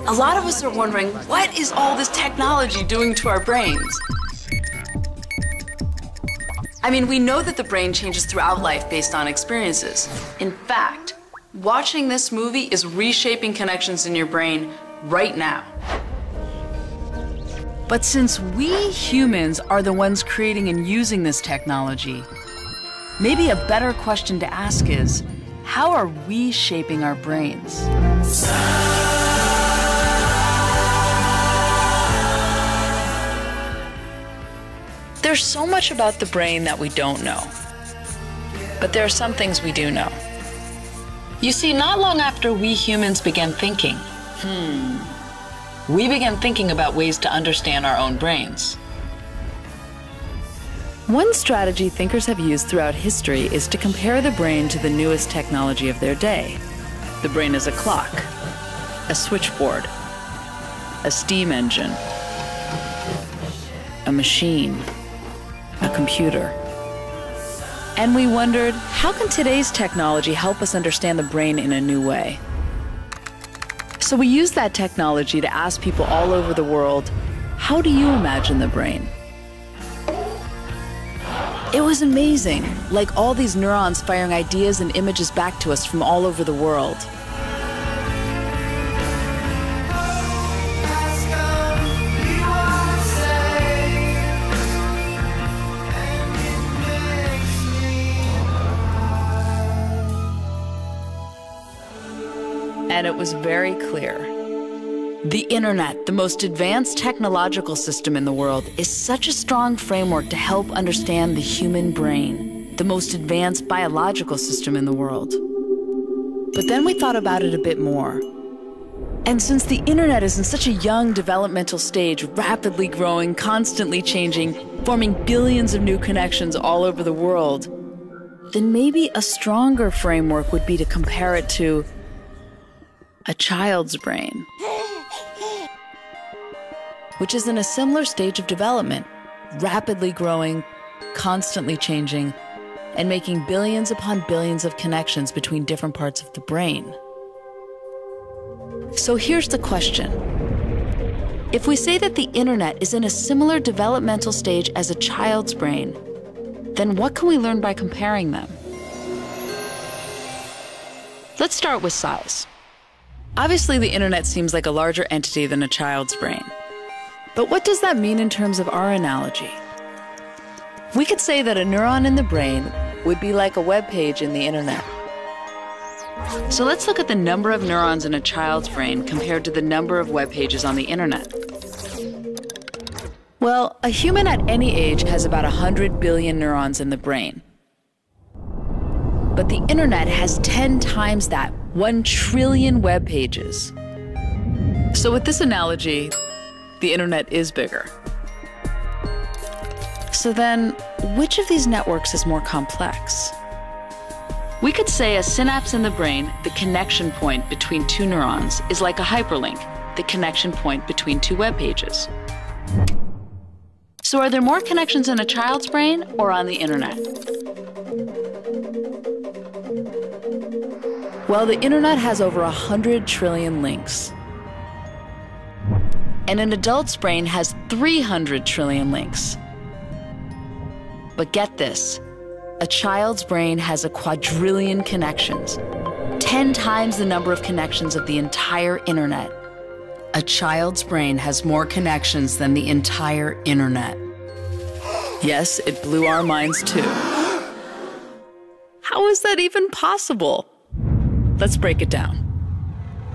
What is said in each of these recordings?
A lot of us are wondering, what is all this technology doing to our brains? I mean, we know that the brain changes throughout life based on experiences. In fact, watching this movie is reshaping connections in your brain right now. But since we humans are the ones creating and using this technology, maybe a better question to ask is, how are we shaping our brains? There's so much about the brain that we don't know. But there are some things we do know. You see, not long after we humans began thinking, we began thinking about ways to understand our own brains. One strategy thinkers have used throughout history is to compare the brain to the newest technology of their day. The brain is a clock, a switchboard, a steam engine, a machine, a computer. And we wondered, how can today's technology help us understand the brain in a new way? So we used that technology to ask people all over the world, how do you imagine the brain? It was amazing, like all these neurons firing ideas and images back to us from all over the world. And it was very clear. The internet, the most advanced technological system in the world, is such a strong framework to help understand the human brain, the most advanced biological system in the world. But then we thought about it a bit more. And since the internet is in such a young developmental stage, rapidly growing, constantly changing, forming billions of new connections all over the world, then maybe a stronger framework would be to compare it to a child's brain, which is in a similar stage of development, rapidly growing, constantly changing, and making billions upon billions of connections between different parts of the brain. So here's the question. If we say that the internet is in a similar developmental stage as a child's brain, then what can we learn by comparing them? Let's start with size. Obviously, the internet seems like a larger entity than a child's brain. But what does that mean in terms of our analogy? We could say that a neuron in the brain would be like a web page in the internet. So let's look at the number of neurons in a child's brain compared to the number of web pages on the internet. Well, a human at any age has about 100 billion neurons in the brain. But the internet has 10 times that, 1 trillion web pages. So with this analogy, the internet is bigger. So then, which of these networks is more complex? We could say a synapse in the brain, the connection point between two neurons, is like a hyperlink, the connection point between two web pages. So are there more connections in a child's brain or on the internet? Well, the internet has over 100 trillion links. And an adult's brain has 300 trillion links. But get this, a child's brain has a quadrillion connections, 10 times the number of connections of the entire internet. A child's brain has more connections than the entire internet. Yes, it blew our minds too. How is that even possible? Let's break it down.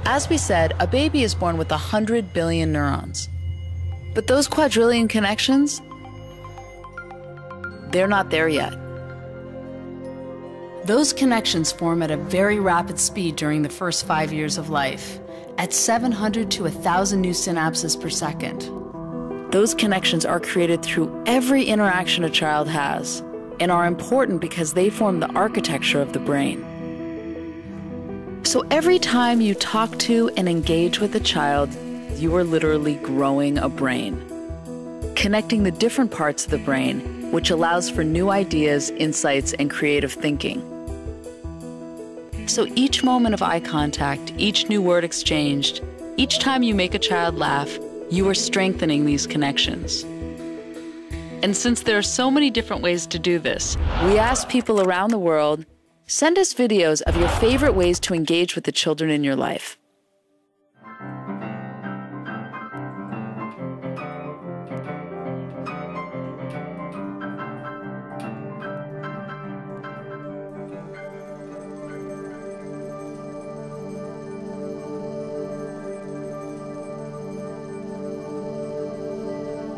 As we said, a baby is born with 100 billion neurons. But those quadrillion connections, they're not there yet. Those connections form at a very rapid speed during the first 5 years of life, at 700 to 1,000 new synapses per second. Those connections are created through every interaction a child has, and are important because they form the architecture of the brain. So every time you talk to and engage with a child, you are literally growing a brain, connecting the different parts of the brain, which allows for new ideas, insights, and creative thinking. So each moment of eye contact, each new word exchanged, each time you make a child laugh, you are strengthening these connections. And since there are so many different ways to do this, we ask people around the world, send us videos of your favorite ways to engage with the children in your life.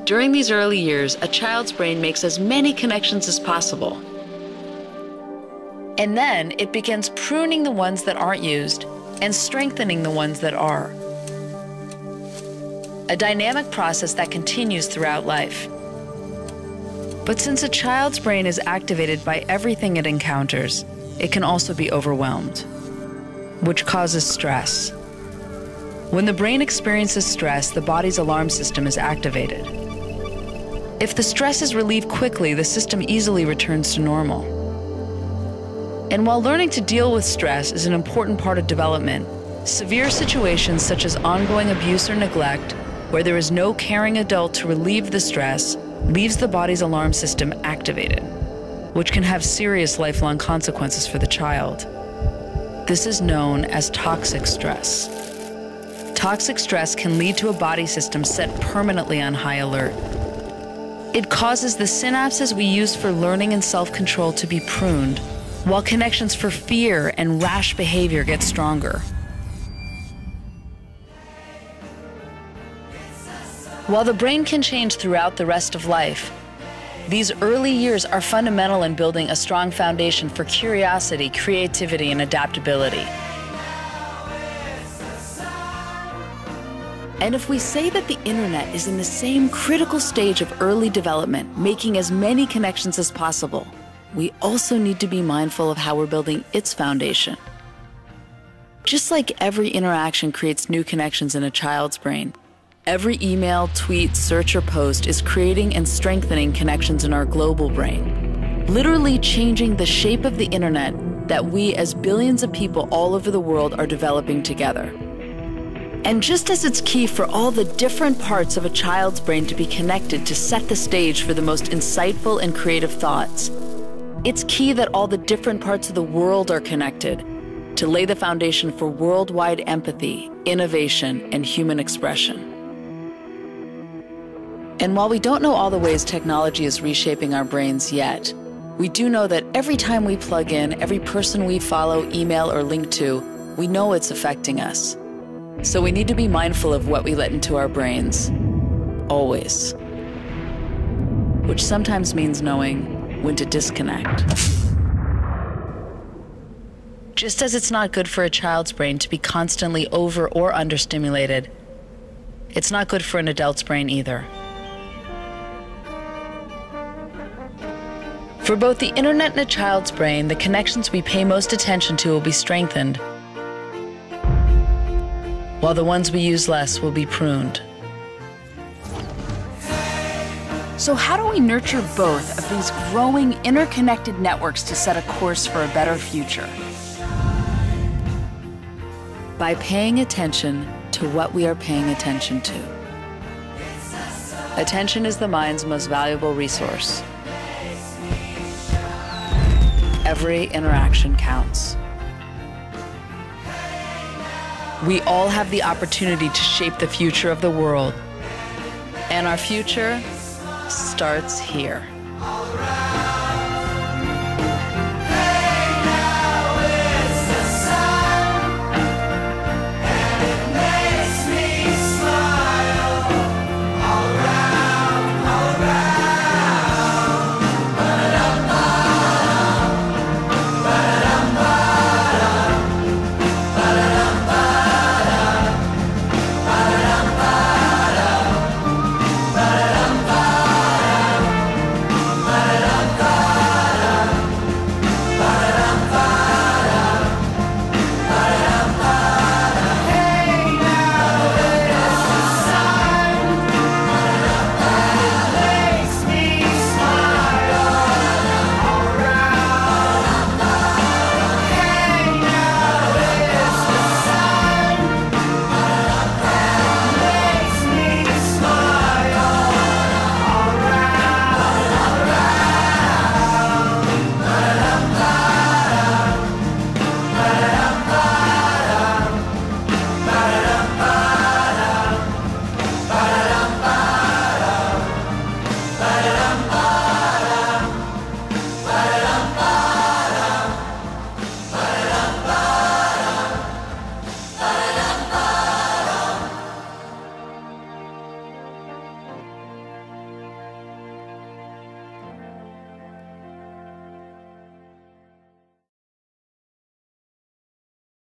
During these early years, a child's brain makes as many connections as possible. And then it begins pruning the ones that aren't used and strengthening the ones that are. A dynamic process that continues throughout life. But since a child's brain is activated by everything it encounters, it can also be overwhelmed, which causes stress. When the brain experiences stress, the body's alarm system is activated. If the stress is relieved quickly, the system easily returns to normal. And while learning to deal with stress is an important part of development, severe situations such as ongoing abuse or neglect, where there is no caring adult to relieve the stress, leaves the body's alarm system activated, which can have serious lifelong consequences for the child. This is known as toxic stress. Toxic stress can lead to a body system set permanently on high alert. It causes the synapses we use for learning and self-control to be pruned, while connections for fear and rash behavior get stronger. While the brain can change throughout the rest of life, these early years are fundamental in building a strong foundation for curiosity, creativity, and adaptability. And if we say that the internet is in the same critical stage of early development, making as many connections as possible, we also need to be mindful of how we're building its foundation. Just like every interaction creates new connections in a child's brain, every email, tweet, search, or post is creating and strengthening connections in our global brain, literally changing the shape of the internet that we as billions of people all over the world are developing together. And just as it's key for all the different parts of a child's brain to be connected to set the stage for the most insightful and creative thoughts, it's key that all the different parts of the world are connected to lay the foundation for worldwide empathy, innovation, and human expression. And while we don't know all the ways technology is reshaping our brains yet, we do know that every time we plug in, every person we follow, email, or link to, we know it's affecting us. So we need to be mindful of what we let into our brains, always. Which sometimes means knowing when to disconnect. Just as it's not good for a child's brain to be constantly over or understimulated, it's not good for an adult's brain either. For both the internet and a child's brain, the connections we pay most attention to will be strengthened, while the ones we use less will be pruned. So how do we nurture both of these growing interconnected networks to set a course for a better future? By paying attention to what we are paying attention to. Attention is the mind's most valuable resource. Every interaction counts. We all have the opportunity to shape the future of the world. And our future starts here.